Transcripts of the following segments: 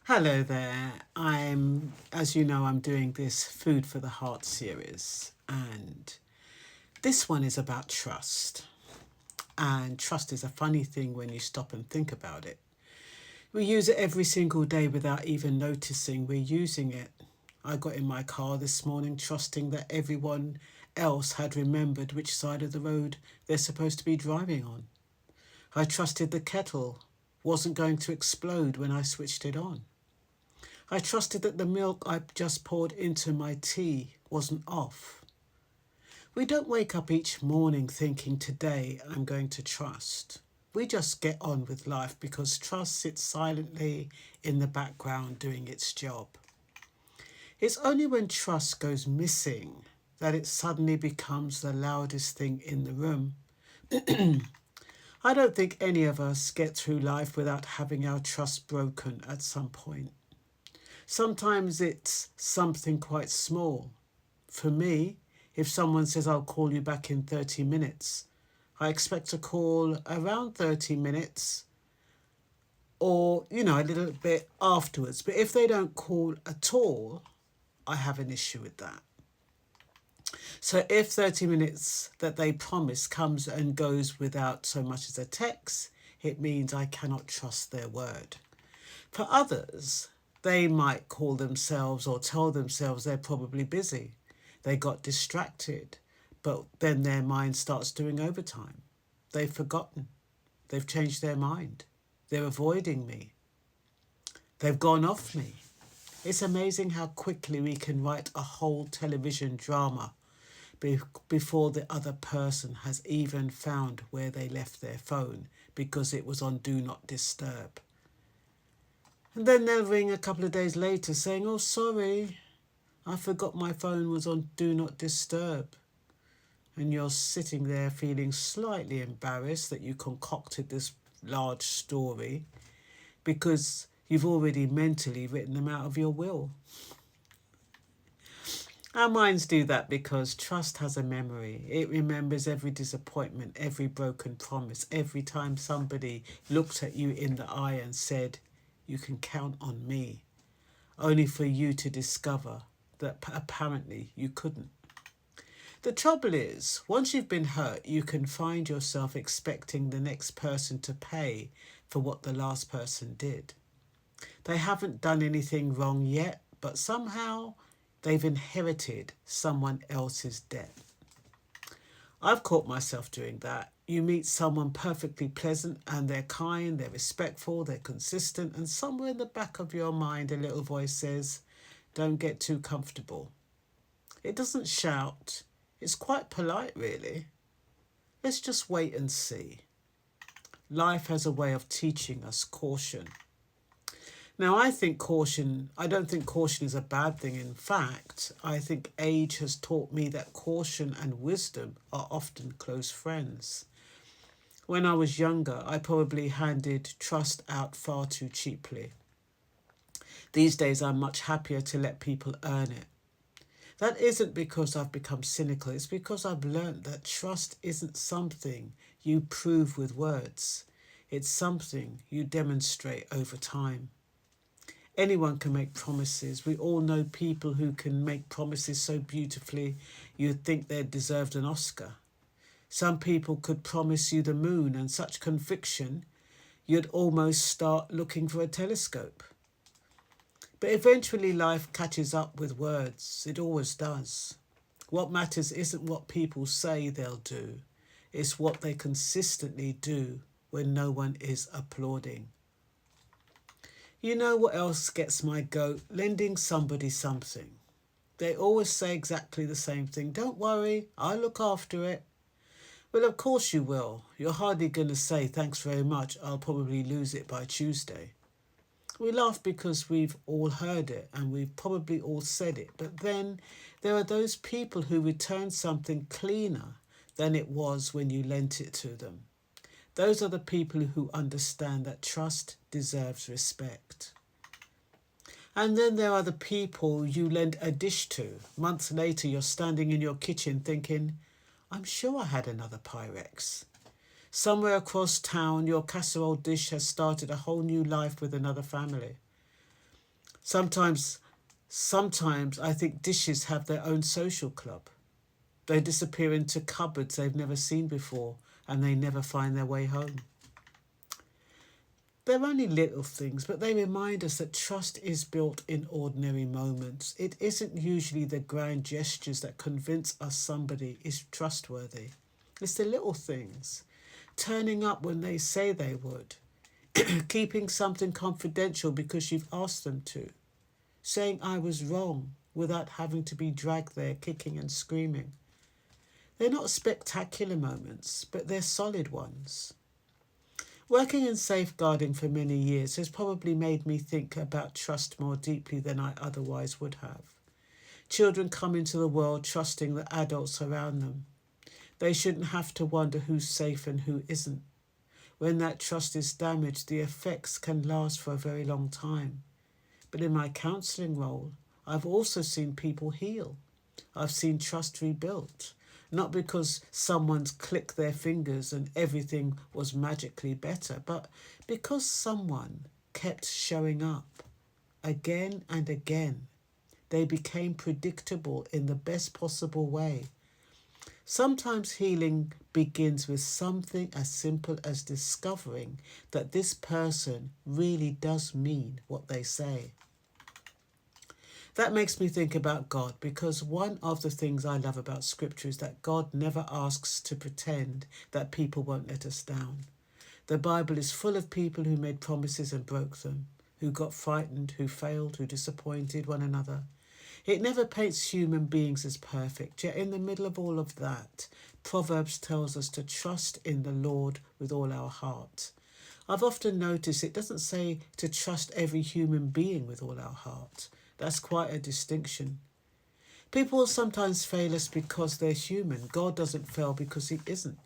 Hello there. As you know, I'm doing this Food for the Heart series, and this one is about trust. And trust is a funny thing when you stop and think about it. We use it every single day without even noticing we're using it. I got in my car this morning trusting that everyone else had remembered which side of the road they're supposed to be driving on. I trusted the kettle wasn't going to explode when I switched it on. I trusted that the milk I just poured into my tea wasn't off. We don't wake up each morning thinking, today I'm going to trust. We just get on with life because trust sits silently in the background doing its job. It's only when trust goes missing that it suddenly becomes the loudest thing in the room. I don't think any of us get through life without having our trust broken at some point. Sometimes it's something quite small. For me, if someone says, I'll call you back in 30 minutes, I expect a call around 30 minutes or, a little bit afterwards. But if they don't call at all, I have an issue with that. So if 30 minutes that they promise comes and goes without so much as a text, it means I cannot trust their word. For others, they might call themselves or tell themselves they're probably busy. They got distracted, but then their mind starts doing overtime. They've forgotten. They've changed their mind. They're avoiding me. They've gone off me. It's amazing how quickly we can write a whole television drama before the other person has even found where they left their phone because it was on Do Not Disturb. And then they'll ring a couple of days later saying, oh, sorry, I forgot my phone was on Do Not Disturb. And you're sitting there feeling slightly embarrassed that you concocted this large story because you've already mentally written them out of your will. Our minds do that because trust has a memory. It remembers every disappointment, every broken promise, every time somebody looked at you in the eye and said, you can count on me, only for you to discover that apparently you couldn't. The trouble is, once you've been hurt, you can find yourself expecting the next person to pay for what the last person did. They haven't done anything wrong yet, but somehow they've inherited someone else's debt. I've caught myself doing that. You meet someone perfectly pleasant and they're kind, they're respectful, they're consistent, and somewhere in the back of your mind a little voice says, don't get too comfortable. It doesn't shout. It's quite polite, really. Let's just wait and see. Life has a way of teaching us caution. Now, I don't think caution is a bad thing. In fact, I think age has taught me that caution and wisdom are often close friends. When I was younger, I probably handed trust out far too cheaply. These days, I'm much happier to let people earn it. That isn't because I've become cynical. It's because I've learned that trust isn't something you prove with words. It's something you demonstrate over time. Anyone can make promises. We all know people who can make promises so beautifully you'd think they'd deserved an Oscar. Some people could promise you the moon and such conviction you'd almost start looking for a telescope. But eventually life catches up with words. It always does. What matters isn't what people say they'll do. It's what they consistently do when no one is applauding. You know what else gets my goat? Lending somebody something. They always say exactly the same thing. Don't worry, I'll look after it. Well, of course you will. You're hardly going to say, thanks very much, I'll probably lose it by Tuesday. We laugh because we've all heard it and we've probably all said it. But then there are those people who return something cleaner than it was when you lent it to them. Those are the people who understand that trust deserves respect. And then there are the people you lend a dish to. Months later, you're standing in your kitchen thinking, I'm sure I had another Pyrex. Somewhere across town, your casserole dish has started a whole new life with another family. Sometimes I think dishes have their own social club. They disappear into cupboards they've never seen before, and they never find their way home. They're only little things, but they remind us that trust is built in ordinary moments. It isn't usually the grand gestures that convince us somebody is trustworthy. It's the little things. Turning up when they say they would. Keeping something confidential because you've asked them to. Saying I was wrong without having to be dragged there kicking and screaming. They're not spectacular moments, but they're solid ones. Working in safeguarding for many years has probably made me think about trust more deeply than I otherwise would have. Children come into the world trusting the adults around them. They shouldn't have to wonder who's safe and who isn't. When that trust is damaged, the effects can last for a very long time. But in my counselling role, I've also seen people heal. I've seen trust rebuilt. Not because someone's clicked their fingers and everything was magically better, but because someone kept showing up again and again. They became predictable in the best possible way. Sometimes healing begins with something as simple as discovering that this person really does mean what they say. That makes me think about God, because one of the things I love about Scripture is that God never asks to pretend that people won't let us down. The Bible is full of people who made promises and broke them, who got frightened, who failed, who disappointed one another. It never paints human beings as perfect, yet in the middle of all of that, Proverbs tells us to trust in the Lord with all our heart. I've often noticed it doesn't say to trust every human being with all our heart. That's quite a distinction. People sometimes fail us because they're human. God doesn't fail because he isn't.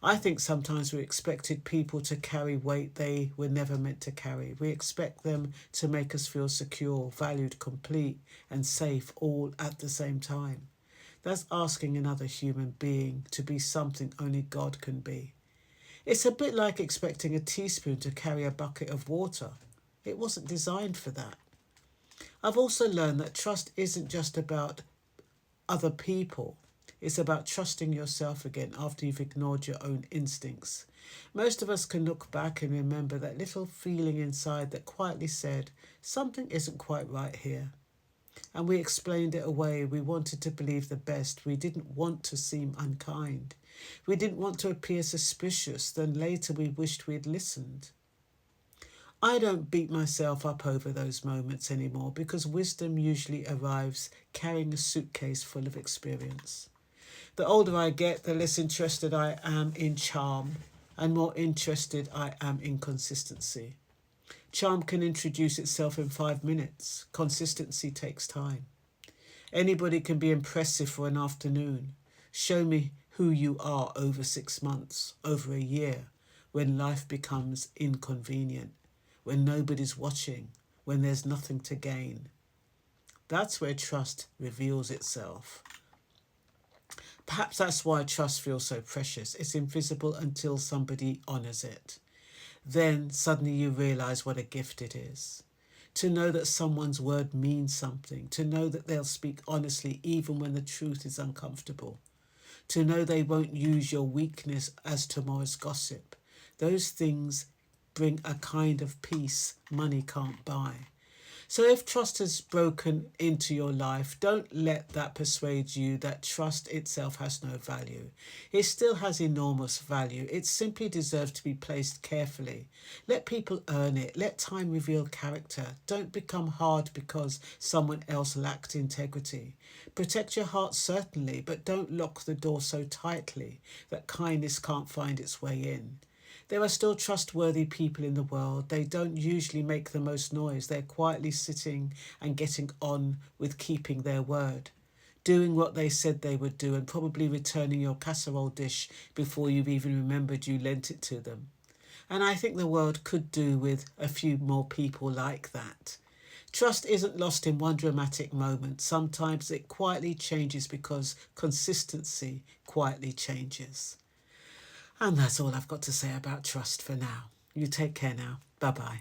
I think sometimes we expected people to carry weight they were never meant to carry. We expect them to make us feel secure, valued, complete, and safe all at the same time. That's asking another human being to be something only God can be. It's a bit like expecting a teaspoon to carry a bucket of water. It wasn't designed for that. I've also learned that trust isn't just about other people. It's about trusting yourself again after you've ignored your own instincts. Most of us can look back and remember that little feeling inside that quietly said, something isn't quite right here. And we explained it away. We wanted to believe the best. We didn't want to seem unkind. We didn't want to appear suspicious. Then later we wished we'd listened. I don't beat myself up over those moments anymore, because wisdom usually arrives carrying a suitcase full of experience. The older I get, the less interested I am in charm, and more interested I am in consistency. Charm can introduce itself in 5 minutes. Consistency takes time. Anybody can be impressive for an afternoon. Show me who you are over 6 months, over a year, when life becomes inconvenient, when nobody's watching, when there's nothing to gain. That's where trust reveals itself. Perhaps that's why trust feels so precious. It's invisible until somebody honours it. Then suddenly you realise what a gift it is. To know that someone's word means something. To know that they'll speak honestly even when the truth is uncomfortable. To know they won't use your weakness as tomorrow's gossip. Those things bring a kind of peace money can't buy. So if trust has broken into your life, don't let that persuade you that trust itself has no value. It still has enormous value. It simply deserves to be placed carefully. Let people earn it. Let time reveal character. Don't become hard because someone else lacked integrity. Protect your heart certainly, but don't lock the door so tightly that kindness can't find its way in. There are still trustworthy people in the world. They don't usually make the most noise. They're quietly sitting and getting on with keeping their word, doing what they said they would do, and probably returning your casserole dish before you've even remembered you lent it to them. And I think the world could do with a few more people like that. Trust isn't lost in one dramatic moment. Sometimes it quietly changes because consistency quietly changes. And that's all I've got to say about trust for now. You take care now. Bye-bye.